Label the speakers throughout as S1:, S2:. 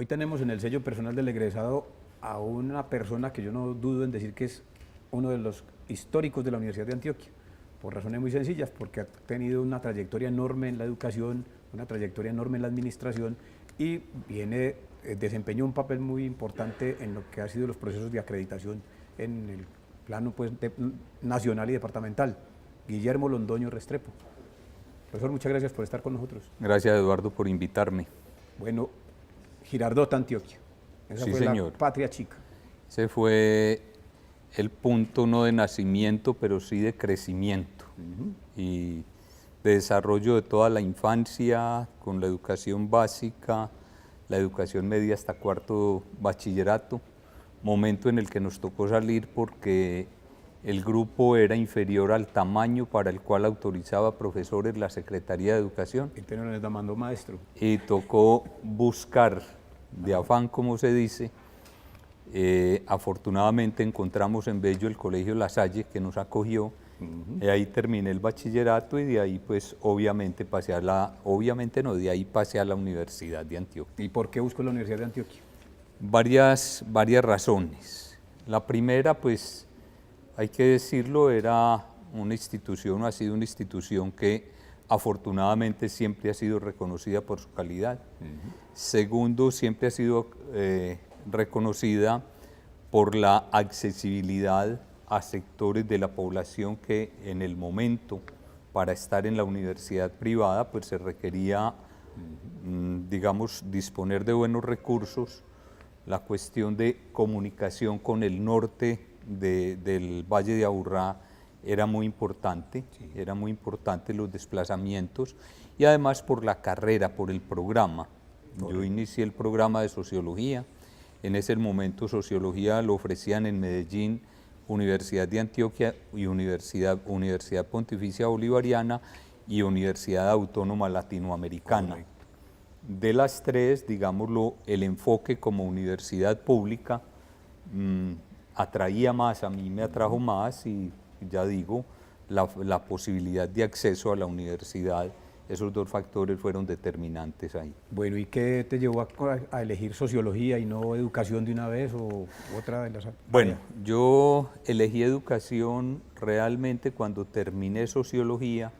S1: tenemos en el sello personal del egresado a una persona que yo no dudo en decir que es uno de los históricos de la Universidad de Antioquia, por razones muy sencillas, porque ha tenido una trayectoria enorme en la educación, una trayectoria enorme en la administración y desempeñó un papel muy importante en lo que ha sido los procesos de acreditación en el plano pues, nacional y departamental. Guillermo Londoño Restrepo. Profesor, muchas gracias por estar con nosotros.
S2: Gracias, Eduardo, por invitarme.
S1: Bueno, Girardot, Antioquia. Esa
S2: Sí,
S1: fue
S2: señor.
S1: la patria chica.
S2: Ese fue el punto no de nacimiento, pero sí de crecimiento y de desarrollo de toda la infancia, con la educación básica, la educación media hasta cuarto bachillerato, momento en el que nos tocó salir porque el grupo era inferior al tamaño para el cual autorizaba profesores la Secretaría de Educación.
S1: El tenor les mandó maestro.
S2: Y tocó buscar de afán, como se dice. Afortunadamente encontramos en Bello el Colegio La Salle, que nos acogió. Ahí terminé el bachillerato y de ahí pues obviamente pasé a la, de ahí pasé a la Universidad de Antioquia.
S1: ¿Y por qué buscó la Universidad de Antioquia?
S2: Varias razones. La primera, pues hay que decirlo, era una institución, ha sido una institución que afortunadamente siempre ha sido reconocida por su calidad. Segundo, siempre ha sido reconocida por la accesibilidad a sectores de la población que en el momento para estar en la universidad privada pues se requería, digamos, disponer de buenos recursos. La cuestión de comunicación con el norte del Valle de Aburrá era muy importante, era muy importante los desplazamientos y además por la carrera, por el programa. Yo inicié el programa de Sociología, en ese momento Sociología lo ofrecían en Medellín, Universidad de Antioquia y Universidad Pontificia Bolivariana y Universidad Autónoma Latinoamericana. De las tres, digámoslo, el enfoque como universidad pública atraía más, a mí me atrajo más y ya digo, la posibilidad de acceso a la universidad, esos dos factores fueron determinantes ahí.
S1: Bueno, ¿y qué te llevó a elegir sociología y no educación de una vez o otra de las?
S2: Bueno, yo elegí educación realmente cuando terminé sociología,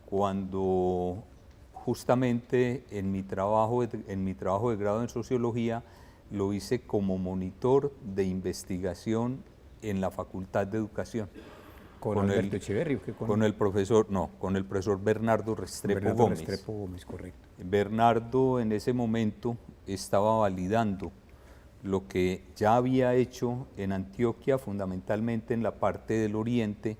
S2: cuando justamente en mi trabajo de grado en sociología lo hice como monitor de investigación en la Facultad de Educación.
S1: ¿Con Alberto Echeverri?
S2: Con el profesor Bernardo Restrepo Gómez.
S1: Restrepo Gómez, correcto.
S2: Bernardo en ese momento estaba validando lo que ya había hecho en Antioquia, fundamentalmente en la parte del oriente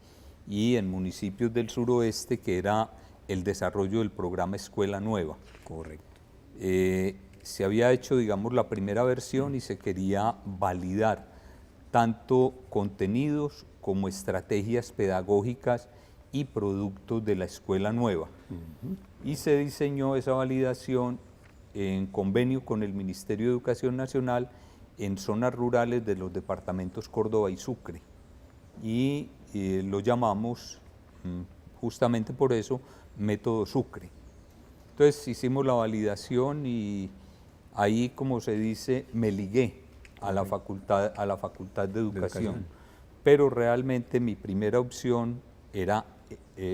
S2: y en municipios del suroeste, que era el desarrollo del programa Escuela Nueva.
S1: Correcto.
S2: Se había hecho, digamos, la primera versión y se quería validar tanto contenidos como estrategias pedagógicas y productos de la Escuela Nueva. Y se diseñó esa validación en convenio con el Ministerio de Educación Nacional en zonas rurales de los departamentos Córdoba y Sucre. Y lo llamamos, justamente por eso, método Sucre. Entonces hicimos la validación y ahí, como se dice, me ligué a la facultad de Educación. Pero realmente mi primera opción era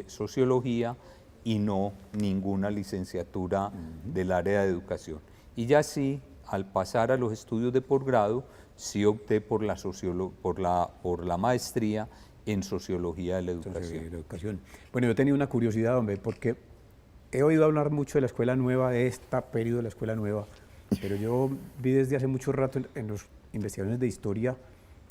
S2: Sociología y no ninguna licenciatura del área de educación. Y ya sí, al pasar a los estudios de posgrado, sí opté por la maestría en Sociología de la Educación.
S1: Bueno, yo tenía una curiosidad, hombre, porque he oído hablar mucho de la Escuela Nueva, de este periodo de la Escuela Nueva, pero yo vi desde hace mucho rato en las investigaciones de historia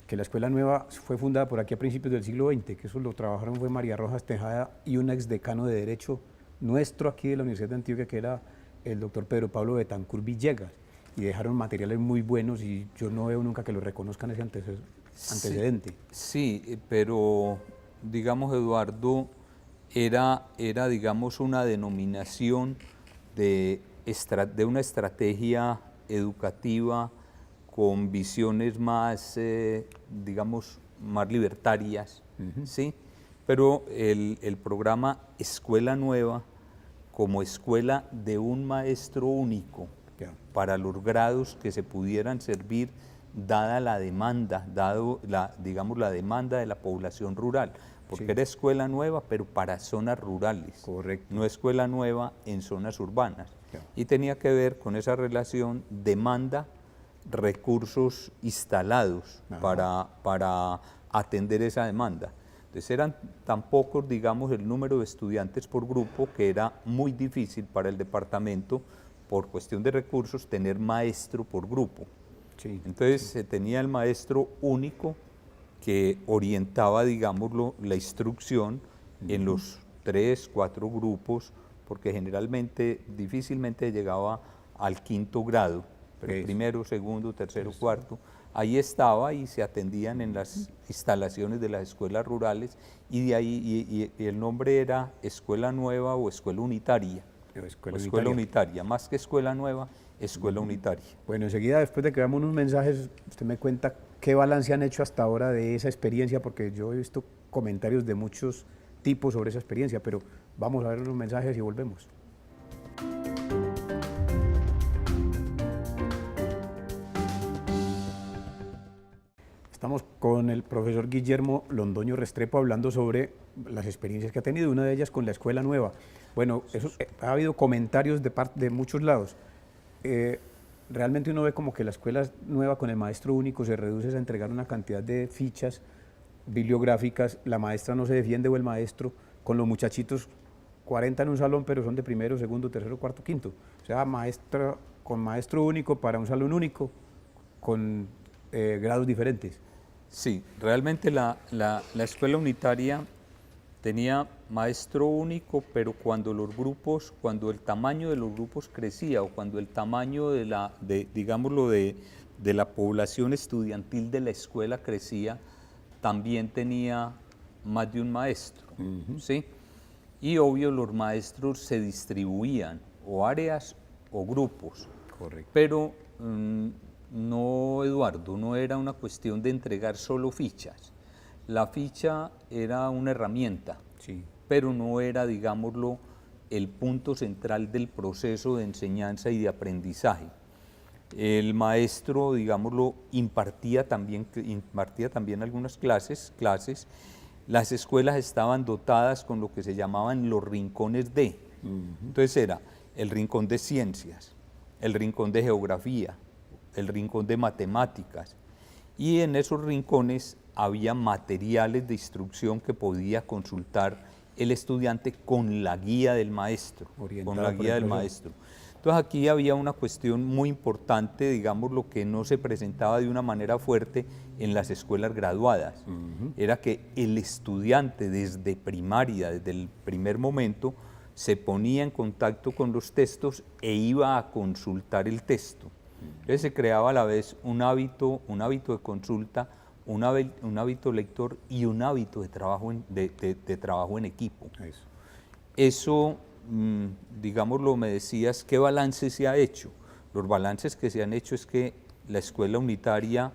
S1: que la Escuela Nueva fue fundada por aquí a principios del siglo XX, que eso lo trabajaron fue María Rojas Tejada y un exdecano de Derecho nuestro aquí de la Universidad de Antioquia, que era el doctor Pedro Pablo Betancur Villegas, y dejaron materiales muy buenos y yo no veo nunca que lo reconozcan ese antecedente.
S2: Sí, pero digamos, Eduardo, era digamos una denominación de una estrategia educativa con visiones más, digamos, más libertarias, ¿sí? Pero el programa Escuela Nueva, como escuela de un maestro único,
S1: Ya.
S2: para los grados que se pudieran servir dada la demanda, digamos, la demanda de la población rural, porque
S1: Sí.
S2: era escuela nueva, pero para zonas rurales,
S1: Correcto.
S2: no escuela nueva en zonas urbanas.
S1: Ya.
S2: Y tenía que ver con esa relación demanda, recursos instalados para atender esa demanda. Entonces eran tan pocos, digamos, el número de estudiantes por grupo que era muy difícil para el departamento, por cuestión de recursos, tener maestro por grupo.
S1: Sí.
S2: Entonces se tenía el maestro único que orientaba, digámoslo, la instrucción en los 3, 4 grupos, porque generalmente, difícilmente llegaba al quinto grado, pero
S1: Eso.
S2: primero, segundo, tercero, cuarto, ahí estaba y se atendían en las instalaciones de las escuelas rurales, y de ahí y el nombre era Escuela Nueva o Escuela Unitaria.
S1: Escuela
S2: Unitaria, más que escuela nueva, escuela unitaria.
S1: Bueno, enseguida, después de que veamos unos mensajes, usted me cuenta qué balance han hecho hasta ahora de esa experiencia, porque yo he visto comentarios de muchos tipos sobre esa experiencia, pero vamos a ver los mensajes y volvemos. Estamos con el profesor Guillermo Londoño Restrepo hablando sobre las experiencias que ha tenido, una de ellas con la escuela nueva. Bueno, eso, ha habido comentarios de muchos lados. Realmente uno ve como que la escuela nueva con el maestro único se reduce a entregar una cantidad de fichas bibliográficas, la maestra no se defiende o el maestro, con los muchachitos 40 en un salón, pero son de primero, segundo, tercero, cuarto, quinto. O sea, maestra con maestro único para un salón único, con grados diferentes.
S2: Sí, realmente la escuela unitaria tenía maestro único, pero cuando el tamaño de los grupos crecía, o cuando el tamaño digámoslo, de la población estudiantil de la escuela crecía, también tenía más de un maestro, ¿sí? Y obvio los maestros se distribuían, o áreas o grupos.
S1: Correcto.
S2: Pero no, Eduardo, no era una cuestión de entregar solo fichas. La ficha era una herramienta,
S1: Sí.
S2: pero no era, digámoslo, el punto central del proceso de enseñanza y de aprendizaje. El maestro, digámoslo, impartía también algunas clases. Las escuelas estaban dotadas con lo que se llamaban los rincones de. Entonces era el rincón de ciencias, el rincón de geografía, el rincón de matemáticas, y en esos rincones había materiales de instrucción que podía consultar el estudiante con la guía del maestro. Entonces aquí había una cuestión muy importante, digamos, lo que no se presentaba de una manera fuerte en las escuelas graduadas, era que el estudiante desde primaria, desde el primer momento, se ponía en contacto con los textos e iba a consultar el texto. Entonces se creaba a la vez un hábito de consulta, un hábito lector y un hábito de trabajo en equipo. Eso, digámoslo, me decías, ¿qué balance se ha hecho? Los balances que se han hecho es que la escuela unitaria,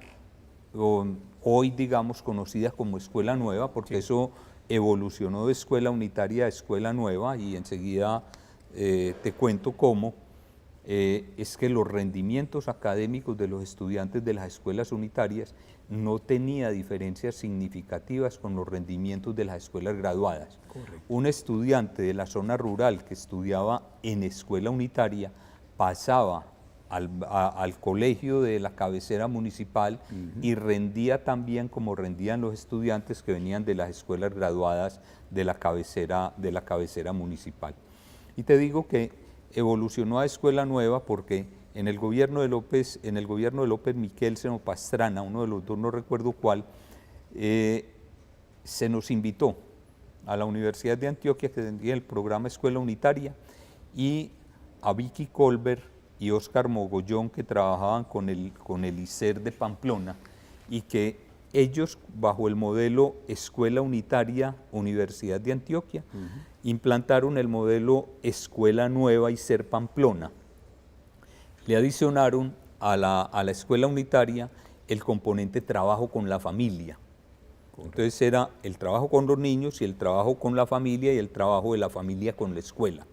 S2: hoy digamos conocida como escuela nueva, porque eso evolucionó de escuela unitaria a escuela nueva, y enseguida te cuento cómo, es que los rendimientos académicos de los estudiantes de las escuelas unitarias no tenía diferencias significativas con los rendimientos de las escuelas graduadas.
S1: Correcto.
S2: Un estudiante de la zona rural que estudiaba en escuela unitaria pasaba al colegio de la cabecera municipal y rendía tan bien como rendían los estudiantes que venían de las escuelas graduadas de la cabecera municipal. Y te digo que evolucionó a escuela nueva porque en el gobierno de López Miquelsen o Pastrana, uno de los dos, no recuerdo cuál, se nos invitó a la Universidad de Antioquia, que tenía el programa Escuela Unitaria, y a Vicky Colbert y Óscar Mogollón, que trabajaban con el ICER de Pamplona, y que ellos, bajo el modelo Escuela Unitaria Universidad de Antioquia, implantaron el modelo Escuela Nueva ICER Pamplona. Le adicionaron a la escuela unitaria el componente trabajo con la familia. Entonces era el trabajo con los niños y el trabajo con la familia y el trabajo de la familia con la escuela.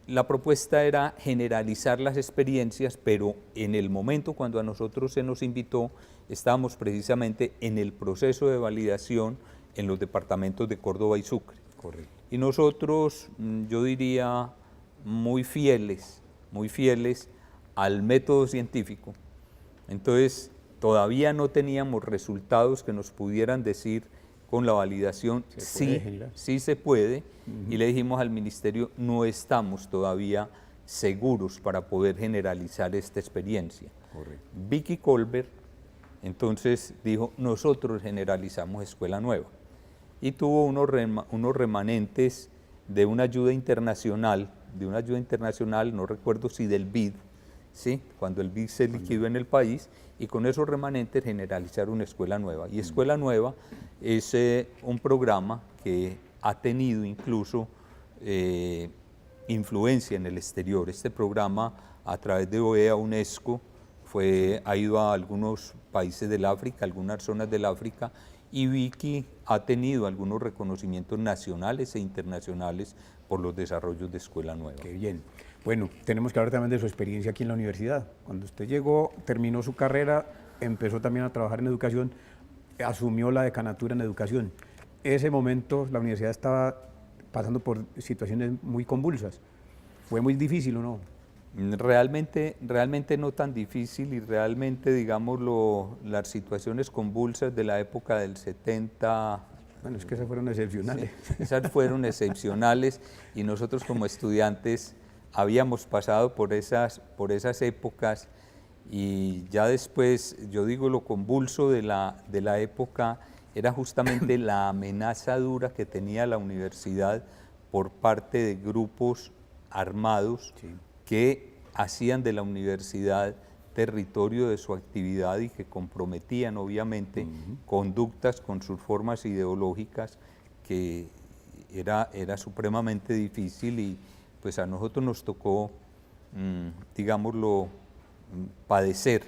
S2: la propuesta era generalizar las experiencias, pero en el momento cuando a nosotros se nos invitó, estábamos precisamente en el proceso de validación en los departamentos de Córdoba y Sucre.
S1: Correcto.
S2: Y nosotros, yo diría, muy fieles al método científico. Entonces, todavía no teníamos resultados que nos pudieran decir con la validación sí se puede, y le dijimos al ministerio, no estamos todavía seguros para poder generalizar esta experiencia.
S1: Correcto.
S2: Vicky Colbert entonces dijo, nosotros generalizamos Escuela Nueva, y tuvo unos remanentes de una ayuda internacional, no recuerdo si del BID, ¿sí? Cuando el BID se liquidó en el país, y con esos remanentes generalizaron Escuela Nueva. Y Escuela Nueva es un programa que ha tenido incluso influencia en el exterior. Este programa, a través de OEA, UNESCO, ha ido a algunos países del África, algunas zonas del África, y Vicky ha tenido algunos reconocimientos nacionales e internacionales por los desarrollos de Escuela Nueva.
S1: Qué bien. Bueno, tenemos que hablar también de su experiencia aquí en la universidad. Cuando usted llegó, terminó su carrera, empezó también a trabajar en educación, asumió la decanatura en educación. Ese momento la universidad estaba pasando por situaciones muy convulsas. ¿Fue muy difícil o no?
S2: Realmente no tan difícil, y realmente, digámoslo, las situaciones convulsas de la época del 70...
S1: Bueno, es que esas fueron excepcionales.
S2: Sí, esas fueron excepcionales, y nosotros como estudiantes habíamos pasado por esas épocas, y ya después, yo digo, lo convulso de la época era justamente la amenaza dura que tenía la universidad por parte de grupos armados, sí, que hacían de la universidad territorio de su actividad y que comprometían obviamente conductas con sus formas ideológicas, que era supremamente difícil, y pues a nosotros nos tocó, digámoslo, padecer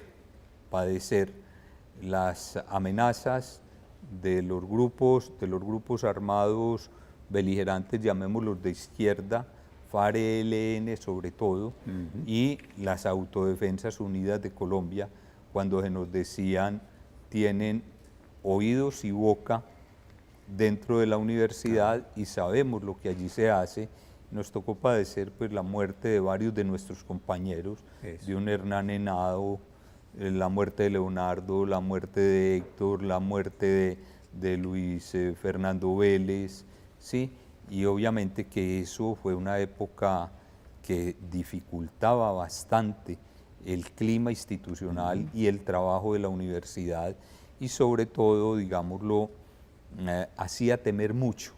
S2: las amenazas de los grupos armados beligerantes, llamémoslos de izquierda, FARC-ELN sobre todo, y las Autodefensas Unidas de Colombia, cuando se nos decían, tienen oídos y boca dentro de la universidad y sabemos lo que allí se hace. Nos tocó padecer pues la muerte de varios de nuestros compañeros, de un Hernán Henao, la muerte de Leonardo, la muerte de Héctor, la muerte de Luis Fernando Vélez, ¿sí? Y obviamente que eso fue una época que dificultaba bastante el clima institucional y el trabajo de la universidad, y sobre todo, digámoslo, hacía temer mucho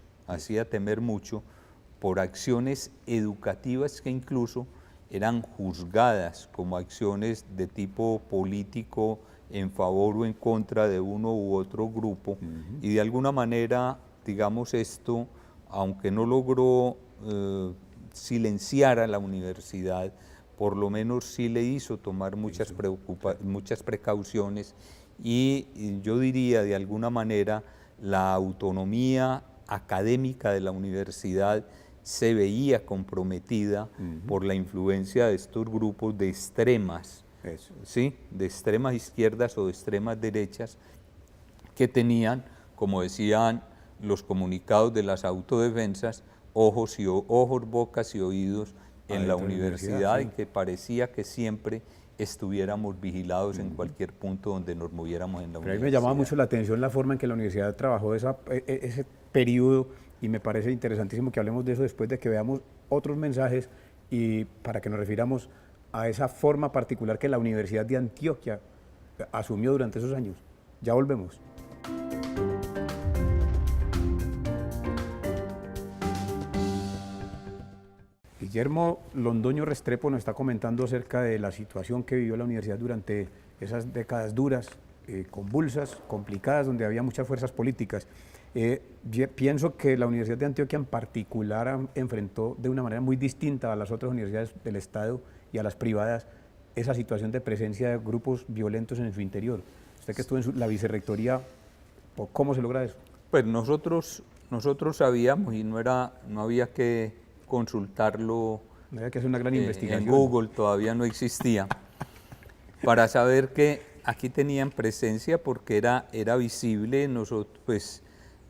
S2: por acciones educativas que incluso eran juzgadas como acciones de tipo político en favor o en contra de uno u otro grupo, y de alguna manera, digamos, esto, aunque no logró silenciar a la universidad, por lo menos sí le hizo tomar muchas precauciones, y yo diría, de alguna manera, la autonomía académica de la universidad se veía comprometida por la influencia de estos grupos de extremas, ¿sí? De extremas izquierdas o de extremas derechas, que tenían, como decían los comunicados de las autodefensas, ojos, bocas y oídos en la universidad, sí, y que parecía que siempre estuviéramos vigilados en cualquier punto donde nos moviéramos en la universidad.
S1: A mí me llamaba mucho la atención la forma en que la universidad trabajó ese periodo, y me parece interesantísimo que hablemos de eso después de que veamos otros mensajes, y para que nos refiramos a esa forma particular que la Universidad de Antioquia asumió durante esos años. Ya volvemos. Guillermo Londoño Restrepo nos está comentando acerca de la situación que vivió la universidad durante esas décadas duras, convulsas, complicadas, donde había muchas fuerzas políticas. Pienso que la Universidad de Antioquia en particular enfrentó de una manera muy distinta a las otras universidades del Estado y a las privadas esa situación de presencia de grupos violentos en su interior. Usted que estuvo en la vicerrectoría, ¿cómo se logra eso?
S2: Pues nosotros sabíamos, y no había que consultarlo
S1: No había que hacer una gran investigación.
S2: En Google todavía no existía, para saber que aquí tenían presencia porque era visible. Nosotros, pues,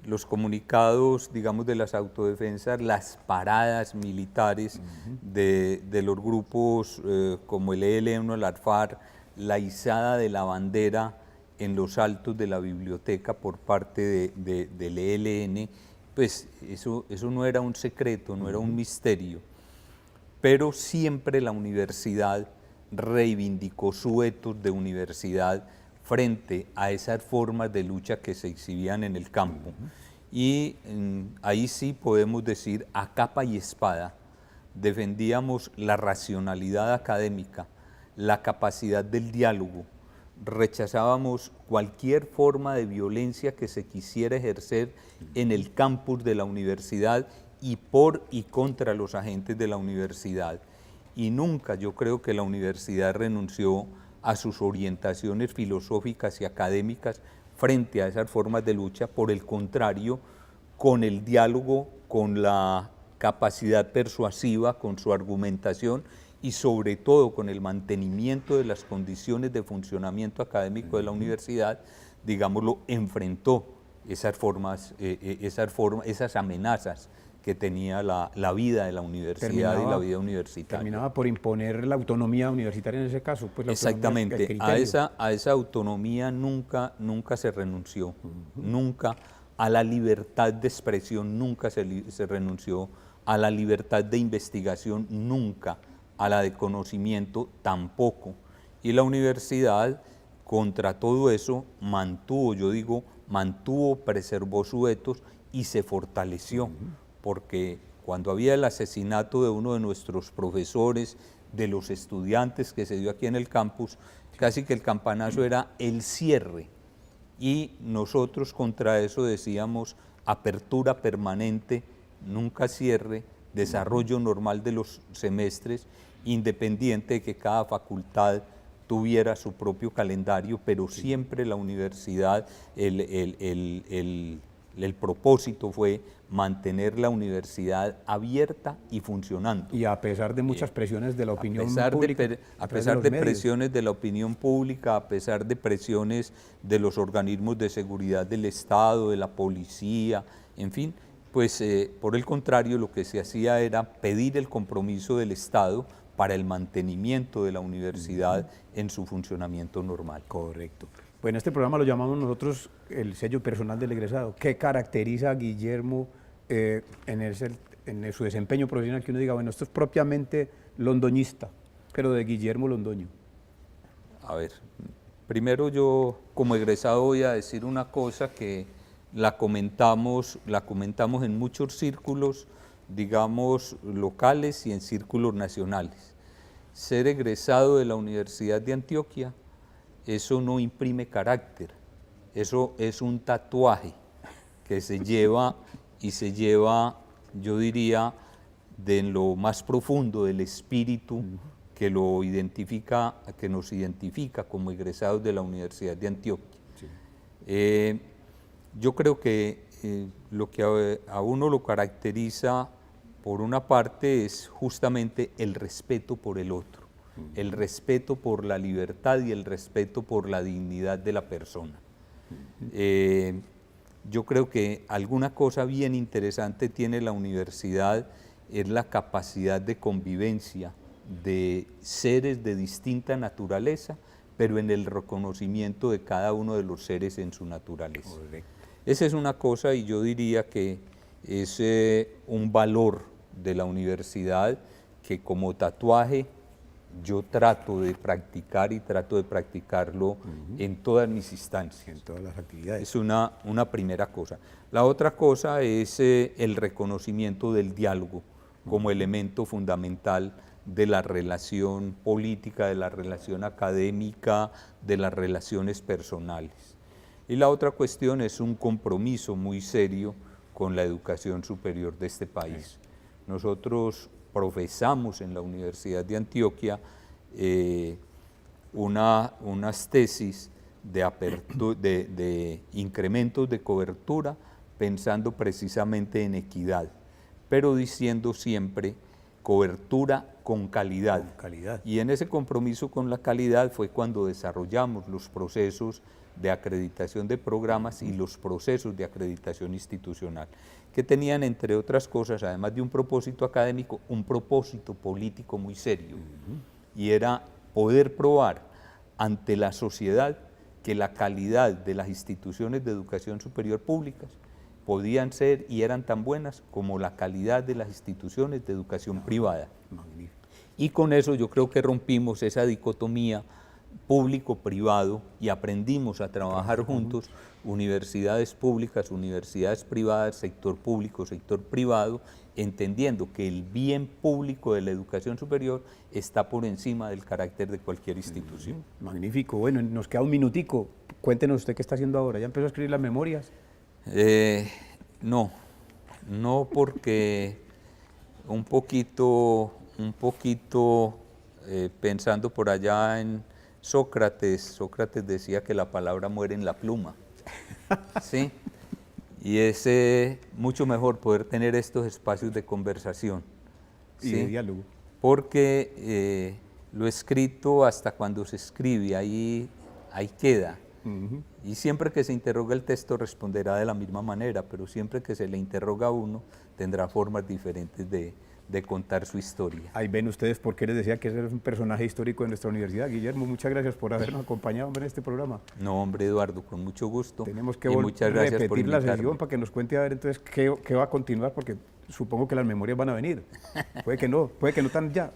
S2: los comunicados, digamos, de las autodefensas, las paradas militares de los grupos como el ELN o el ARFAR, la izada de la bandera en los altos de la biblioteca por parte del ELN, pues eso no era un secreto, no era un misterio, pero siempre la universidad reivindicó su ethos de universidad frente a esas formas de lucha que se exhibían en el campo. Y ahí sí podemos decir, a capa y espada, defendíamos la racionalidad académica, la capacidad del diálogo, rechazábamos cualquier forma de violencia que se quisiera ejercer en el campus de la universidad y por y contra los agentes de la universidad. Y nunca yo creo que la universidad renunció a sus orientaciones filosóficas y académicas frente a esas formas de lucha. Por el contrario, con el diálogo, con la capacidad persuasiva, con su argumentación y sobre todo con el mantenimiento de las condiciones de funcionamiento académico de la universidad, digámoslo, enfrentó esas amenazas que tenía la vida de la universidad y la vida universitaria.
S1: Terminaba por imponer la autonomía universitaria en ese caso. Pues
S2: exactamente, a esa autonomía nunca se renunció, nunca. A la libertad de expresión nunca se renunció, a la libertad de investigación nunca, a la de conocimiento tampoco. Y la universidad, contra todo eso, preservó su ethos y se fortaleció, porque cuando había el asesinato de uno de nuestros profesores, de los estudiantes que se dio aquí en el campus, casi que el campanazo era el cierre, y nosotros contra eso decíamos apertura permanente, nunca cierre, desarrollo normal de los semestres, independiente de que cada facultad tuviera su propio calendario, pero siempre la universidad, el propósito fue mantener la universidad abierta y funcionando.
S1: Y a pesar de muchas presiones de la opinión pública.
S2: A pesar de presiones de la opinión pública, a pesar de presiones de los organismos de seguridad del Estado, de la policía, en fin, pues por el contrario lo que se hacía era pedir el compromiso del Estado para el mantenimiento de la universidad en su funcionamiento normal.
S1: Correcto. Bueno, este programa lo llamamos nosotros el sello personal del egresado. ¿Qué caracteriza a Guillermo en su desempeño profesional? Que uno diga, bueno, esto es propiamente londoñista, pero de Guillermo Londoño.
S2: A ver, primero yo como egresado voy a decir una cosa que la comentamos en muchos círculos, digamos, locales y en círculos nacionales. Ser egresado de la Universidad de Antioquia, eso no imprime carácter, eso es un tatuaje que se lleva y se lleva, yo diría, de lo más profundo del espíritu que nos identifica como egresados de la Universidad de Antioquia. Sí. Yo creo que lo que a uno lo caracteriza, por una parte, es justamente el respeto por el otro, el respeto por la libertad y el respeto por la dignidad de la persona. Yo creo que alguna cosa bien interesante tiene la universidad, es la capacidad de convivencia de seres de distinta naturaleza, pero en el reconocimiento de cada uno de los seres en su naturaleza. Correcto. Esa es una cosa, y yo diría que es un valor de la universidad que como tatuaje yo trato de practicar y trato de practicarlo en todas mis instancias.
S1: En todas las actividades.
S2: Es una primera cosa. La otra cosa es el reconocimiento del diálogo como elemento fundamental de la relación política, de la relación académica, de las relaciones personales. Y la otra cuestión es un compromiso muy serio con la educación superior de este país. Nosotros profesamos en la Universidad de Antioquia unas tesis de incrementos de cobertura pensando precisamente en equidad, pero diciendo siempre cobertura con calidad.
S1: Con calidad.
S2: Y en ese compromiso con la calidad fue cuando desarrollamos los procesos de acreditación de programas y los procesos de acreditación institucional, que tenían, entre otras cosas, además de un propósito académico, un propósito político muy serio, y era poder probar ante la sociedad que la calidad de las instituciones de educación superior públicas podían ser y eran tan buenas como la calidad de las instituciones de educación privada.
S1: Magnífico.
S2: Y con eso yo creo que rompimos esa dicotomía público-privado y aprendimos a trabajar juntos, universidades públicas, universidades privadas, sector público, sector privado, entendiendo que el bien público de la educación superior está por encima del carácter de cualquier institución.
S1: Magnífico. Bueno, nos queda un minutico. Cuéntenos usted qué está haciendo ahora. ¿Ya empezó a escribir las memorias?
S2: No porque un poquito pensando por allá en Sócrates decía que la palabra muere en la pluma, ¿sí? Y es mucho mejor poder tener estos espacios de conversación,
S1: ¿sí? Y de diálogo.
S2: Porque lo escrito hasta cuando se escribe, ahí queda. Y siempre que se interroga el texto responderá de la misma manera, pero siempre que se le interroga a uno tendrá formas diferentes de contar su historia.
S1: Ahí ven ustedes por qué les decía que ese es un personaje histórico de nuestra universidad. Guillermo, muchas gracias por habernos acompañado en este programa.
S2: No, hombre, Eduardo, con mucho gusto.
S1: Tenemos que
S2: muchas gracias por
S1: repetir la
S2: invitarme.
S1: sesión para que nos cuente a ver entonces qué va a continuar, porque supongo que las memorias van a venir. Puede que no tan ya.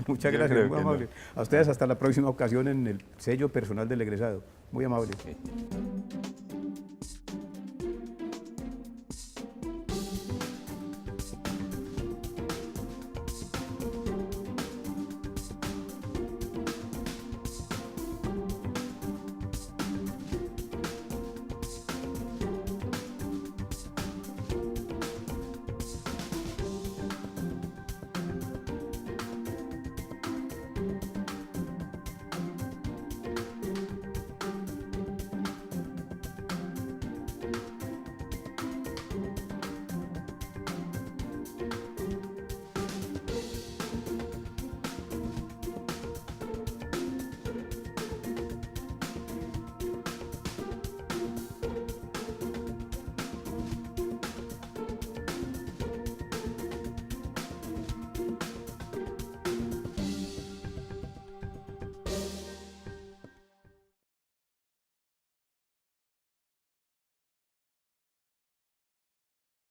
S1: Muchas gracias, muy amable. No. A ustedes hasta la próxima ocasión en el sello personal del egresado. Muy amable.
S2: Okay.